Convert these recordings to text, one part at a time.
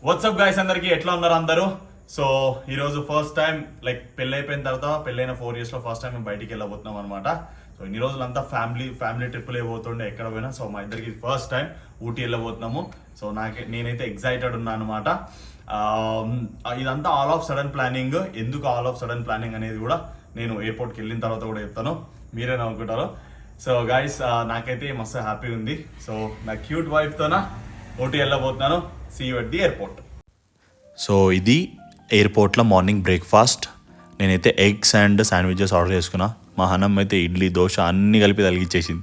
WhatsApp guys అందరికి ఎట్లా ఉన్నారు అందరూ? సో ఈరోజు ఫస్ట్ టైం లైక్ పెళ్ళి అయిపోయిన తర్వాత పెళ్ళైన 4 years లో ఫస్ట్ టైం మేము బయటికి వెళ్ళబోతున్నాం అనమాట. సో ఇన్ని రోజులంతా ఫ్యామిలీ ట్రిప్లే పోతుండే ఎక్కడ పోయినా. సో మా ఇద్దరికి ఫస్ట్ టైం ఊటీ వెళ్ళబోతున్నాము. సో నేనైతే ఎగ్జైటెడ్ ఉన్నాను అనమాట. ఇదంతా ఆల్ ఆఫ్ సడన్ ప్లానింగ్. ఎందుకు ఆల్ ఆఫ్ సడన్ ప్లానింగ్ అనేది కూడా నేను ఎయిర్పోర్ట్కి వెళ్ళిన తర్వాత కూడా చెప్తాను, మీరే నవ్వుకుంటారు. సో గైస్ నాకైతే మస్తు హ్యాపీ ఉంది. సో నా క్యూట్ వైఫ్తోన ఊటీ వెళ్ళబోతున్నాను. See you at the airport. So ఇది ఎయిర్పోర్ట్లో మార్నింగ్ బ్రేక్ఫాస్ట్. నేనైతే ఎగ్స్ అండ్ శాండ్విచెస్ ఆర్డర్ చేసుకున్నా. మా హనమ్మ అయితే ఇడ్లీ దోశ అన్నీ కలిపి తలిగించేసింది.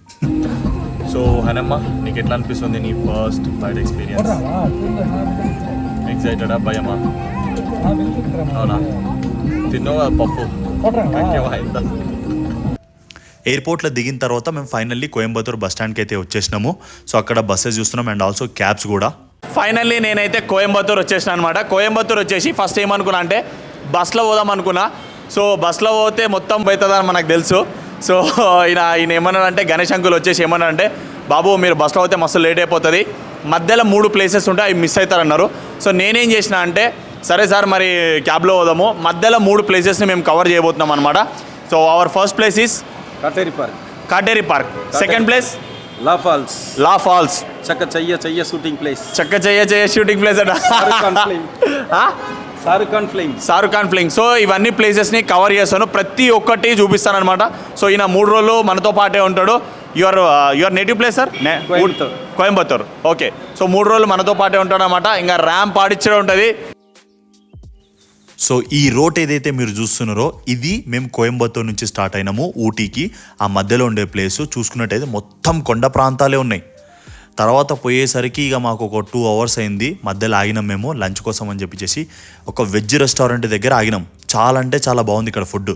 సో హనమ్మ, నీకు ఎట్లా అనిపిస్తుంది నీ ఫస్ట్ ఫ్లైట్ ఎక్స్పీరియన్స్? ఎక్సైటెడా భయమా? అవునా? తిన్నావా పప్పు? ఎయిర్పోర్ట్లో దిగిన తర్వాత మేము ఫైనల్లీ కోయంబత్తూర్ బస్ స్టాండ్కి అయితే వచ్చేసినాము. సో అక్కడ బస్సెస్ చూస్తున్నాం అండ్ ఆల్సో క్యాబ్స్ కూడా. ఫైనల్లీ నేనైతే కోయంబత్తూర్ వచ్చేసిన అనమాట. కోయంబత్తూర్ వచ్చేసి ఫస్ట్ ఏమనుకున్నా అంటే బస్లో పోదాం అనుకున్నా. సో బస్లో పోతే మొత్తం పోతుందని మనకు తెలుసు. సో ఈయన ఏమన్నాడంటే, గణేష్ అంకుల్ వచ్చేసి ఏమన్నాడంటే, బాబు మీరు బస్లో పోతే మస్తు లేట్ అయిపోతుంది, మధ్యలో 3 ప్లేసెస్ ఉంటాయి అవి మిస్ అవుతారన్నారు. సో నేనేం చేసిన అంటే, సరే సార్ మరి క్యాబ్లో పోదాము, మధ్యలో 3 ప్లేసెస్ని మేము కవర్ చేయబోతున్నాం అనమాట. So our first place is Kateri park. Second place Law's Falls. చక్క చెయ్య షూటింగ్ ప్లేస్. షూటింగ్ ప్లేస్ అట షారుఖ్ ఖాన్ ఫ్లింగ్. సో ఇవన్నీ ప్లేసెస్ని కవర్ చేస్తాను, ప్రతి ఒక్కటి చూపిస్తాను అనమాట. సో ఈయన 3 రోజులు మనతో పాటే ఉంటాడు. Your native place sir? Coimbatore. Okay. So 3 రోజులు మనతో పాటే ఉంటాడు అనమాట. ఇంకా ర్యాంప్ ఆడిచ్చడం ఉంటుంది. సో ఈ రోడ్ ఏదైతే మీరు చూస్తున్నారో ఇది మేము కోయంబత్తూర్ నుంచి స్టార్ట్ అయినాము ఊటీకి. ఆ మధ్యలో ఉండే ప్లేసు చూసుకున్నట్టయితే మొత్తం కొండ ప్రాంతాలే ఉన్నాయి. తర్వాత పోయేసరికి ఇక మాకు ఒక 2 hours అయింది. మధ్యలో ఆగినాం మేము లంచ్ కోసం అని చెప్పేసి ఒక వెజ్ రెస్టారెంట్ దగ్గర ఆగినాం. చాలా అంటే చాలా బాగుంది ఇక్కడ ఫుడ్.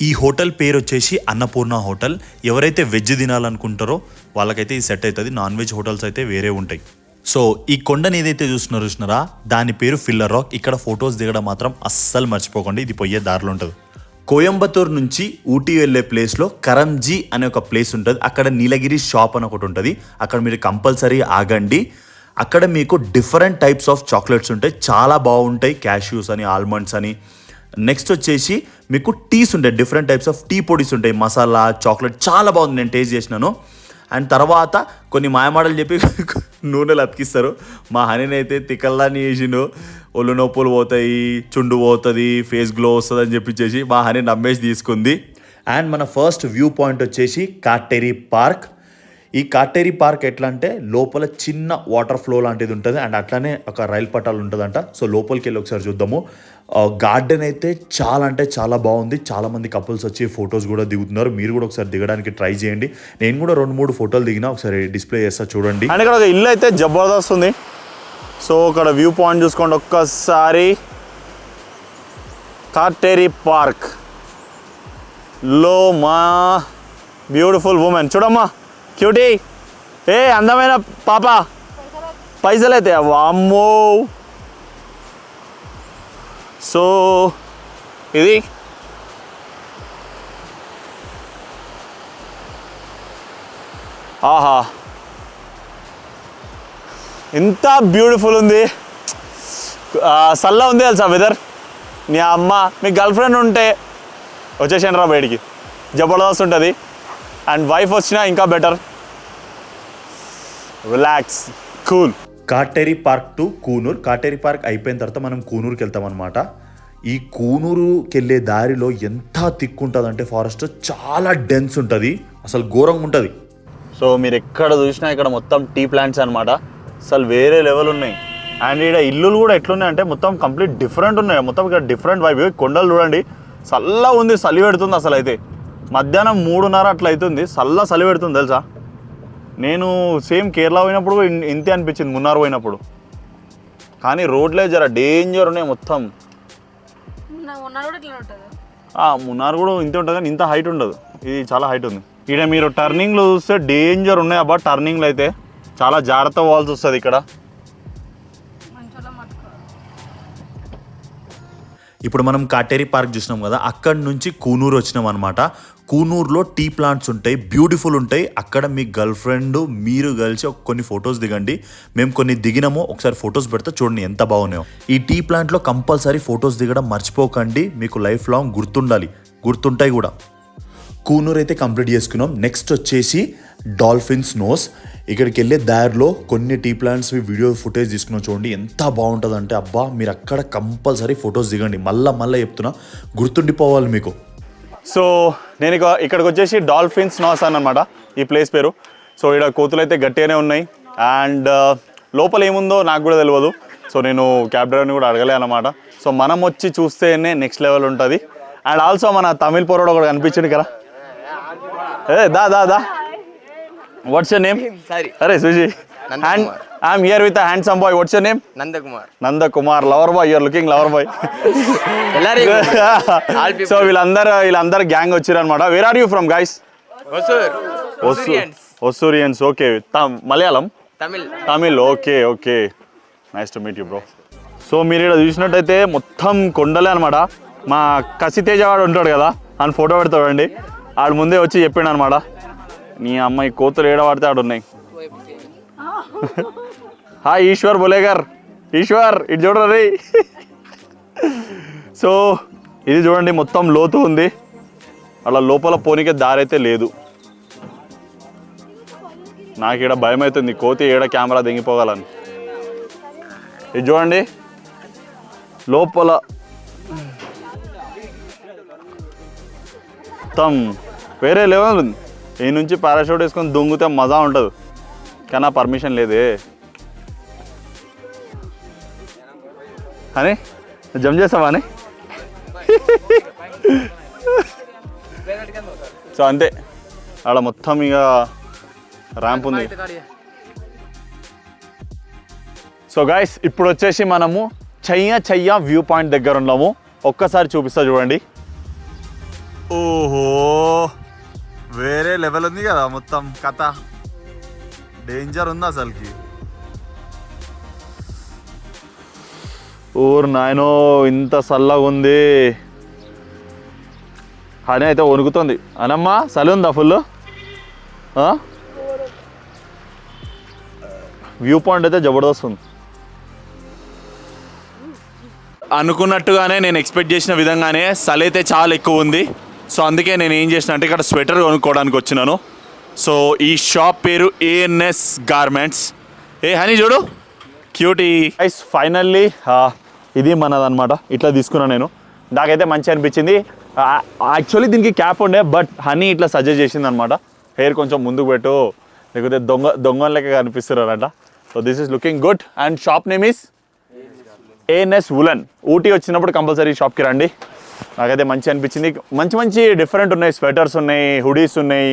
ఈ హోటల్ పేరు వచ్చేసి అన్నపూర్ణ హోటల్. ఎవరైతే వెజ్ తినాలనుకుంటారో వాళ్ళకైతే ఇది సెట్ అవుతుంది. నాన్ వెజ్ హోటల్స్ అయితే వేరే ఉంటాయి. సో ఈ కొండని ఏదైతే చూస్తున్నారా దాని పేరు ఫిల్లర్ రాక్. ఇక్కడ ఫొటోస్ దిగడం మాత్రం అస్సలు మర్చిపోకండి, ఇది పోయే దారిలో ఉంటుంది. కోయంబత్తూర్ నుంచి ఊటీ వెళ్ళే ప్లేస్లో కరంజీ అనే ఒక ప్లేస్ ఉంటుంది. అక్కడ నీలగిరి షాప్ అని ఒకటి ఉంటుంది. అక్కడ మీరు కంపల్సరీ ఆగండి. అక్కడ మీకు డిఫరెంట్ టైప్స్ ఆఫ్ చాక్లెట్స్ ఉంటాయి, చాలా బాగుంటాయి. క్యాష్యూస్ అని, ఆల్మండ్స్ అని. నెక్స్ట్ వచ్చేసి మీకు టీస్ ఉంటాయి, డిఫరెంట్ టైప్స్ ఆఫ్ టీ పొడిస్ ఉంటాయి, మసాలా చాక్లెట్ చాలా బాగుంది, నేను టేస్ట్ చేసినాను. అండ్ తర్వాత కొన్ని మాయమాటలు చెప్పి నూనెలు అతికిస్తారు. మా హనీని అయితే తికల్లాని వేసిండు, ఒళ్ళు నొప్పులు పోతాయి, చుండు పోతుంది, ఫేస్ గ్లో వస్తుంది అని చెప్పిచ్చేసి మా హనీ నమ్మేసి తీసుకుంది. అండ్ మన ఫస్ట్ వ్యూ పాయింట్ వచ్చేసి కాటేరి పార్క్. ఈ కాటేరి పార్క్ ఎట్లా అంటే లోపల చిన్న వాటర్ ఫ్లో లాంటిది ఉంటుంది అండ్ అట్లానే ఒక రైలు పట్టాలు ఉంటుందంట. సో లోపలికి వెళ్ళి ఒకసారి చూద్దాము. గార్డెన్ అయితే చాలా అంటే చాలా బాగుంది. చాలామంది కపుల్స్ వచ్చి ఫొటోస్ కూడా దిగుతున్నారు. మీరు కూడా ఒకసారి దిగడానికి ట్రై చేయండి. నేను కూడా 2-3 ఫోటోలు దిగినా, ఒకసారి డిస్ప్లే చేస్తా చూడండి. అండ్ ఇక్కడ ఒక ఇల్లు అయితే జబర్దస్త్ ఉంది. సో ఇక్కడ వ్యూ పాయింట్ చూసుకోండి ఒక్కసారి. కాటేరి పార్క్ లో మా బ్యూటిఫుల్ ఉమెన్ చూడమ్మా, క్యూటీ, ఏ అందమైన పాప. పైసలు అయితే వామ్మో. సో ఇది ఆహా ఎంత బ్యూటిఫుల్ ఉంది. చల్ల ఉంది తెలుసా వెదర్. నీ అమ్మ మీ గర్ల్ ఫ్రెండ్ ఉంటే వచ్చేసాను రా బయటికి, జబర్దస్త్ ఉంటుంది. అండ్ వైఫ్ వచ్చినా ఇంకా better, relax, cool. Kateri park to Coonoor. Kateri park అయిపోయిన తర్వాత మనం కూనూరుకి వెళ్తాం అనమాట. ఈ కూనూరుకి వెళ్ళే దారిలో ఎంత తిక్కుంటుంది అంటే ఫారెస్ట్ చాలా డెన్స్ ఉంటుంది, అసలు ఘోరంగా ఉంటుంది. సో మీరు ఎక్కడ చూసినా ఇక్కడ మొత్తం టీ ప్లాంట్స్ అనమాట, అసలు వేరే లెవెల్ ఉన్నాయి. అండ్ ఇక్కడ ఇల్లులు కూడా ఎట్లున్నాయి అంటే మొత్తం కంప్లీట్ డిఫరెంట్ ఉన్నాయి. మొత్తం ఇక్కడ డిఫరెంట్ వైబ్. కొండలు చూడండి, చల్ల ఉంది, చలి పెడుతుంది. అసలు అయితే మధ్యాహ్నం 3:30 అట్లా అవుతుంది, చలి పెడుతుంది తెలుసా. నేను సేమ్ కేరళ పోయినప్పుడు ఇంతే అనిపించింది, మున్నార్ పోయినప్పుడు. కానీ రోడ్లే జర డేంజర్ ఉన్నాయి మొత్తం. మున్నార్ కూడా ఇంతే ఉంటుంది కానీ ఇంత హైట్ ఉండదు, ఇది చాలా హైట్ ఉంది. ఇక్కడ మీరు టర్నింగ్లు చూస్తే డేంజర్ ఉన్నాయి అబ్బా. టర్నింగ్లు అయితే చాలా జాగ్రత్త పోవాల్సి వస్తుంది ఇక్కడ. ఇప్పుడు మనం కాటేరి పార్క్ చూసినాం కదా, అక్కడి నుంచి కూనూరు వచ్చినాం అనమాట. కూనూరులో టీ ప్లాంట్స్ ఉంటాయి, బ్యూటిఫుల్ ఉంటాయి. అక్కడ మీ గర్ల్ ఫ్రెండ్ మీరు కలిసి కొన్ని ఫొటోస్ దిగండి. మేము కొన్ని దిగినాము, ఒకసారి ఫొటోస్ పెడితే చూడండి ఎంత బాగున్నాయో. ఈ టీ ప్లాంట్లో కంపల్సరీ ఫొటోస్ దిగడం మర్చిపోకండి, మీకు లైఫ్ లాంగ్ గుర్తుండాలి, గుర్తుంటాయి కూడా. కూనూరు అయితే కంప్లీట్ చేసుకున్నాం. నెక్స్ట్ వచ్చేసి డాల్ఫిన్స్ నోస్. ఇక్కడికి వెళ్ళే దారిలో కొన్ని టీ ప్లాంట్స్ వీడియో ఫుటేజ్ తీసుకున్నాం, చూడండి ఎంత బాగుంటుంది అంటే అబ్బా, మీరు అక్కడ కంపల్సరీ ఫొటోస్ దిగండి. మళ్ళీ చెప్తున్నా, గుర్తుండిపోవాలి మీకు. సో నేను ఇక్కడికి వచ్చేసి డాల్ఫిన్స్ నాస్ అనమాట ఈ ప్లేస్ పేరు. సో ఇక్కడ కోతులు అయితే గట్టిగానే ఉన్నాయి అండ్ లోపల ఏముందో నాకు కూడా తెలియదు. సో నేను క్యాబ్ డ్రైవర్ని కూడా అడగలే అనమాట. సో మనం వచ్చి చూస్తేనే నెక్స్ట్ లెవెల్ ఉంటుంది. అండ్ ఆల్సో మన తమిళ పోరాడు కూడా కనిపించింది కదా. దా వాట్స్ యువర్ నేమ్? Sorry. అరే Suji, and I'm here with handsome boy. What's your name? Nandakumar. Nandakumar, lover boy. You're looking lover boy. So వీళ్ళందరూ గ్యాంగ్ వచ్చారు అనమాట. Where are you from guys? Hosur. Hosurians. Hosurians. Okay, Malayalam, Tamil. Okay. Nice to meet you bro. So మీరు ఇక్కడ చూసినట్టయితే మొత్తం కొండలే అనమాట. మా కసితేజ వాడు ఉంటాడు కదా, అని ఫోటో పెడతాడండి. ఆడు ముందే వచ్చి చెప్పిండు అనమాట, నీ అమ్మాయి కోతులు ఏడవాడితే ఆడు ఉన్నాయి. హాయ్ ఈశ్వర్ బోలేగర్, ఈశ్వర్ ఇటు చూడరు. సో ఇది చూడండి మొత్తం లోతు ఉంది, అలా లోపల పోనీకే దారి అయితే లేదు. నాకు ఇక్కడ భయం అవుతుంది, కోతి ఏడ కెమెరా దిగిపోగలను. ఇది చూడండి లోపల మొత్తం వేరే లెవెల్ ఉంది. ఈ నుంచి పారాషూట్ వేసుకొని దొంగితే మజా ఉంటుంది, కానీ నా పర్మిషన్ లేదే. అని జంప్ చేస్తావా అని. సో అంతే, ఆడ మొత్తం ఇక ర్యాంప్ ఉంది. సో గైస్ ఇప్పుడు వచ్చేసి మనము చెయ్య వ్యూ పాయింట్ దగ్గర ఉన్నాము. ఒక్కసారి చూపిస్తా చూడండి. ఓహో, వేరే లెవెల్ ఉంది కదా మొత్తం కథ, డేంజర్ ఉంది అసలుకి. ఊరు నాయనో ఇంత చల్లగా ఉంది. అని అయితే వణుకుతుంది. అనమ్మా చలి ఉందా ఫుల్? వ్యూ పాయింట్ అయితే జబర్దస్త్ ఉంది. అనుకున్నట్టుగానే నేను ఎక్స్పెక్ట్ చేసిన విధంగానే చలి అయితే చాలా ఎక్కువ ఉంది. సో అందుకే నేను ఏం చేసిన అంటే ఇక్కడ స్వెటర్ కొనుక్కోవడానికి వచ్చినాను. సో ఈ షాప్ పేరు ANS గార్మెంట్స్. హనీ చూడు క్యూటీ. ఐస్ ఫైనల్లీ ఇది మనదన్నమాట. ఇట్లా తీసుకున్నాను నేను, నాకైతే మంచి అనిపించింది. యాక్చువల్లీ దీనికి క్యాప్ ఉండే, బట్ హనీ ఇట్లా సజెస్ట్ చేసింది అనమాట, హెయిర్ కొంచెం ముందుకు పెట్టు లేకపోతే దొంగ లెక్క కనిపిస్తున్నారంట. So this is looking good. And shop name is ANS Woolen. Ooty వచ్చినప్పుడు కంపల్సరీ షాప్కి రండి. నాకైతే మంచి అనిపించింది. మంచి డిఫరెంట్ ఉన్నాయి, స్వెటర్స్ ఉన్నాయి, హుడీస్ ఉన్నాయి,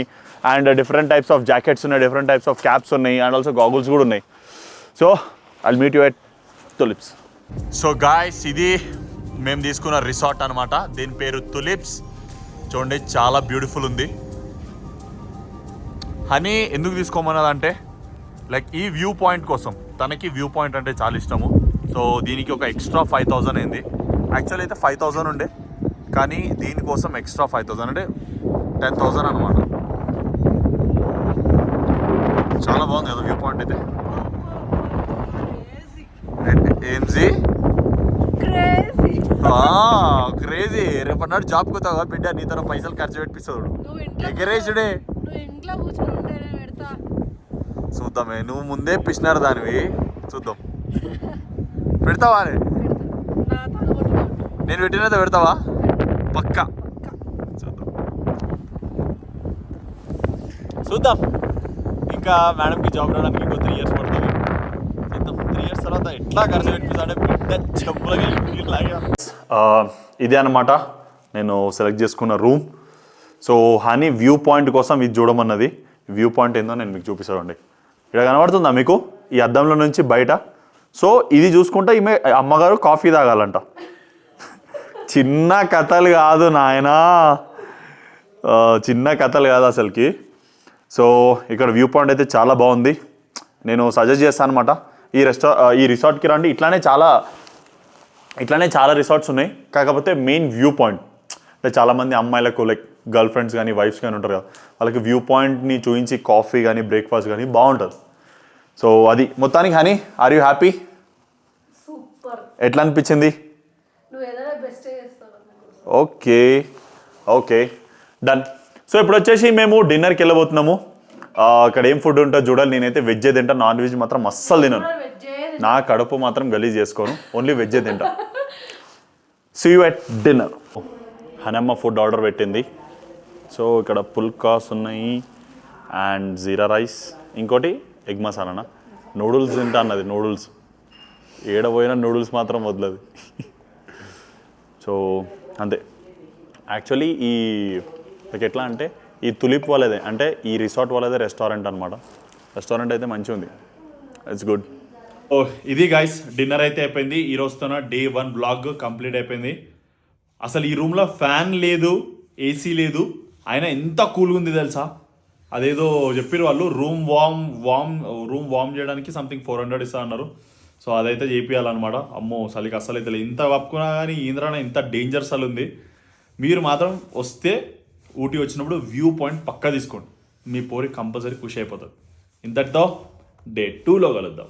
and different types of jackets ఉన్నాయి, డిఫరెంట్ టైప్స్ ఆఫ్ క్యాప్స్ ఉన్నాయి, అండ్ ఆల్సో గాగుల్స్ కూడా ఉన్నాయి. So I'll meet you at tulips. So guys ఇది మేము తీసుకున్న రిసార్ట్ అనమాట, దీని పేరు తులిప్స్. చూడండి చాలా బ్యూటిఫుల్ ఉంది. హనీ ఎందుకు తీసుకోమన్నదంటే లైక్ ఈ వ్యూ పాయింట్ కోసం, తనకి వ్యూ పాయింట్ అంటే చాలా ఇష్టము. సో దీనికి ఒక ఎక్స్ట్రా 5,000 అయింది. యాక్చువల్ అయితే 5,000 ఉండే, కానీ దీనికోసం ఎక్స్ట్రా 5,000 అంటే 10,000 అనమాట. చాలా బాగుంది కదా వ్యూ పాయింట్ అయితే. ఏంజీ క్రేజీ. రేపన్నాడు జాబ్కి పోతావు బిడ్డ, నీ తన పైసలు ఖర్చు పెట్టిస్తాడు. ఎగరేసుడే చూద్దామే, నువ్వు ముందే పిచ్చినారు దానివి. చూద్దాం, పెడతావా? నేను పెట్టినదే పెడతావా? పక్కా చూద్దాం. ఇంకా మేడంకి జాబ్ రావడానికి ఇంకో 3 years పడుతుంది. 3 years తర్వాత ఎట్లా ఖర్చు పెట్టిస్తాడే బిడ్డ చెప్పులకి. ఇదే అనమాట నేను సెలెక్ట్ చేసుకున్న room. So honey view point కోసం ఇది చూడమన్నది. వ్యూ పాయింట్ ఏందో నేను మీకు చూపిస్తానండి. ఇక్కడ కనబడుతుందా మీకు ఈ అద్దంలో నుంచి బయట? సో ఇది చూసుకుంటే ఈమె అమ్మగారు కాఫీ తాగాలంట. చిన్న కథలు కాదు నాయనా, చిన్న కథలు కాదు అసలుకి. సో ఇక్కడ వ్యూ పాయింట్ అయితే చాలా బాగుంది. నేను సజెస్ట్ చేస్తాను అనమాట, ఈ రిసార్ట్కి రండి. ఇట్లానే చాలా రిసార్ట్స్ ఉన్నాయి, కాకపోతే మెయిన్ వ్యూ పాయింట్ అంటే చాలామంది అమ్మాయిలకు లైక్ గర్ల్ ఫ్రెండ్స్ కానీ వైఫ్స్ కానీ ఉంటారు కదా, వాళ్ళకి వ్యూ పాయింట్ని చూపించి కాఫీ కానీ బ్రేక్ఫాస్ట్ కానీ బాగుంటుంది. సో అది మొత్తానికి. Honey, are you happy? Super. ఎట్లా అనిపించింది? నువ్వు ఏదైనా బెస్ట్ చేస్తావు. Okay okay done. సో ఇప్పుడు వచ్చేసి మేము డిన్నర్కి వెళ్ళబోతున్నాము. అక్కడ ఏం ఫుడ్ ఉంటుందో చూడాలి. నేనైతే వెజ్జే తింటా, నాన్ వెజ్ మాత్రం అస్సలు తినను. నా కడుపు మాత్రం గలీజ్ చేసుకోను, ఓన్లీ వెజ్జే తింటా. See you at dinner. Hanamma food order పెట్టింది. సో ఇక్కడ పుల్కాస్ ఉన్నాయి అండ్ జీరా రైస్, ఇంకోటి ఎగ్ మసాలానా, నూడిల్స్ తింటా అన్నది. నూడిల్స్ ఏడపోయినా నూడిల్స్ మాత్రం వదలదు. సో అంతే. యాక్చువల్లీ ఈ ఎట్లా అంటే ఈ తులిప్ వాళ్ళదే, అంటే ఈ రిసార్ట్ వాళ్ళదే రెస్టారెంట్ అనమాట. రెస్టారెంట్ అయితే మంచిగా ఉంది, ఇట్స్ గుడ్. ఓ ఇది గైస్, డిన్నర్ అయితే అయిపోయింది. ఈ రోజుతోన డే 1 బ్లాగ్ కంప్లీట్ అయిపోయింది. అసలు ఈ రూమ్లో ఫ్యాన్ లేదు, ఏసీ లేదు, అయినా ఎంత కూల్గా ఉంది తెలుసా. అదేదో చెప్పారు వాళ్ళు, రూమ్ వార్మ్ చేయడానికి సంథింగ్ 400 ఇస్తా అన్నారు. సో అదైతే చేపియాలన్నమాట. అమ్మో చలికి అస్సలు అయితే ఇంత కప్పుకున్నా కానీ ఈంద్రాన ఇంత డేంజర్ అసలు ఉంది. మీరు మాత్రం వస్తే ఊటీ వచ్చినప్పుడు వ్యూ పాయింట్ పక్కా తీసుకోండి, మీ పోరి కంపల్సరీ ఖుషి అయిపోతుంది. ఇంతటితో డే 2లో కలుద్దాం.